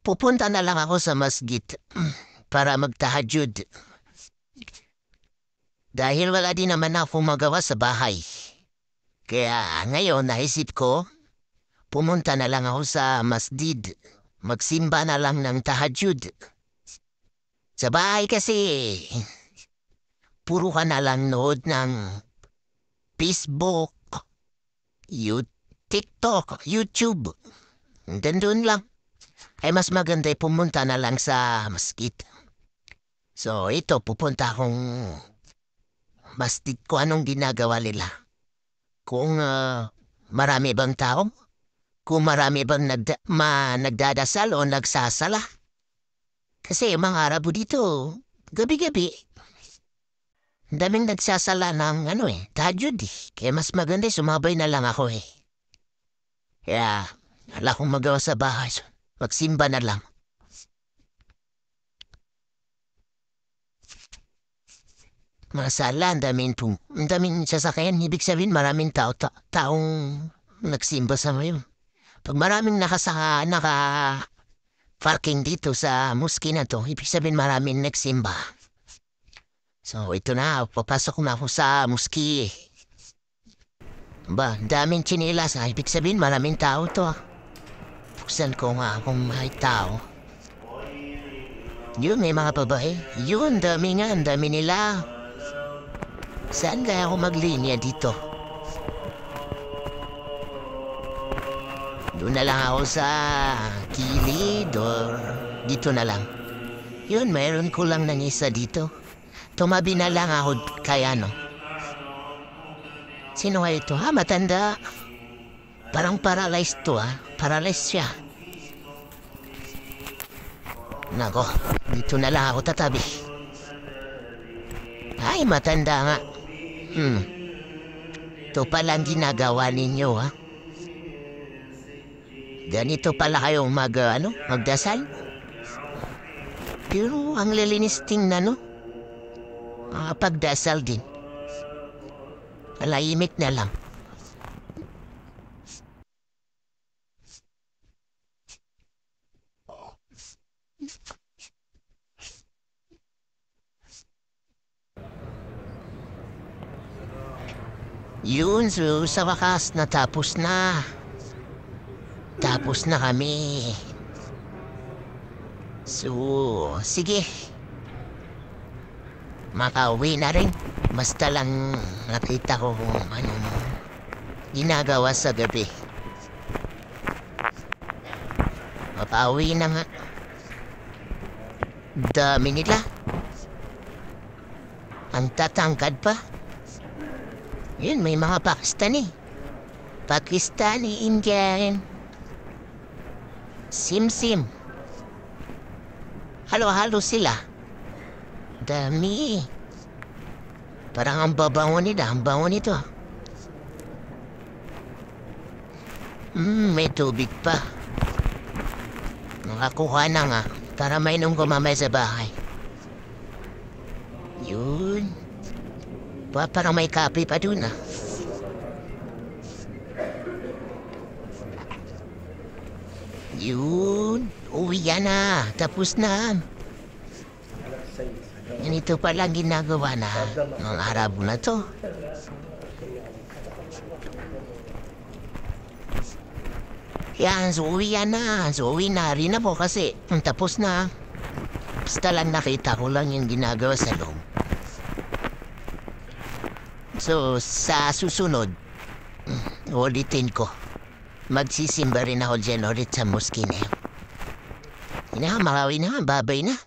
pupunta na lang ako sa masjid para magtahajud. Dahil wala din naman ako magawa sa bahay. Kaya ngayon naisip ko, pumunta na lang ako sa masjid. Magsimba na lang ng tahajud. Sa bahay kasi, puro ka na lang nood ng Facebook, TikTok, YouTube. Doon lang. Ay mas maganda pumunta na lang sa masjid. So ito, pupunta akong masjid ko anong ginagawa nila. Kung marami bang tao? Kung marami bang nagdadasal o nagsasala? Kasi mga Arabo dito, gabi-gabi, daming nagsasala ng tahajud eh. Kaya mas maganda sumabay na lang ako eh. Kaya wala akong magawa sa bahay. Magsimba na lang. Masala, ang daming sasakyan. Ibig sabihin maraming taong nagsimba sa ngayon. Pag maraming naka-parking dito sa muski na to, ibig sabihin maraming nagsimba. So ito na, papasok na ako sa muski. Daming chinilas. Ibig sabihin maraming tao to. Buksan ko nga kung may tao. Yun, may mga babae. Yun, dami nga, ang dami nila. Saan kaya ako maglinya dito? Doon na lang ako sa kilid or dito na lang. Yun, mayroon ko lang ng isa dito. Tumabi na lang ako kay ano. Sino nga ito? Matanda. Parang paralyzed to Paralyzed siya. Nako, dito na lang ako tatabi. Ay, matanda nga. Ito palang ginagawa ninyo Ganito pala kayong magdasal? Pero ang lilinis tingnan pagdasal din. Malayimik na lang. Yun, so sa wakas natapos na. Tapos na kami. So, sige. Makauwi na rin. Basta lang nakita ko kung anong ginagawa sa gabi. Makauwi na nga. Dami nila. Ang tatangkad pa. Yun, may mga Pakistani, Indian. Sim. Halo-halo sila. Dami. Parang ang babango nila, ang bango nito. May tubig pa. Nakakuha na nga, para mainom ko mamaya sa bahay. Yun. Parang may kape pa dun Yun. Uwi yan na. Tapos na. Ganito palang ginagawa na ng Arabo na to. Yan, so uwi yan na. So uwi na rin ako kasi tapos na. Basta lang nakita ko lang yung ginagawa sa loob. So, sa susunod, ulitin ko. Magsisimba rin ako dyan ulit sa muski na yun. Makawin na, babay na.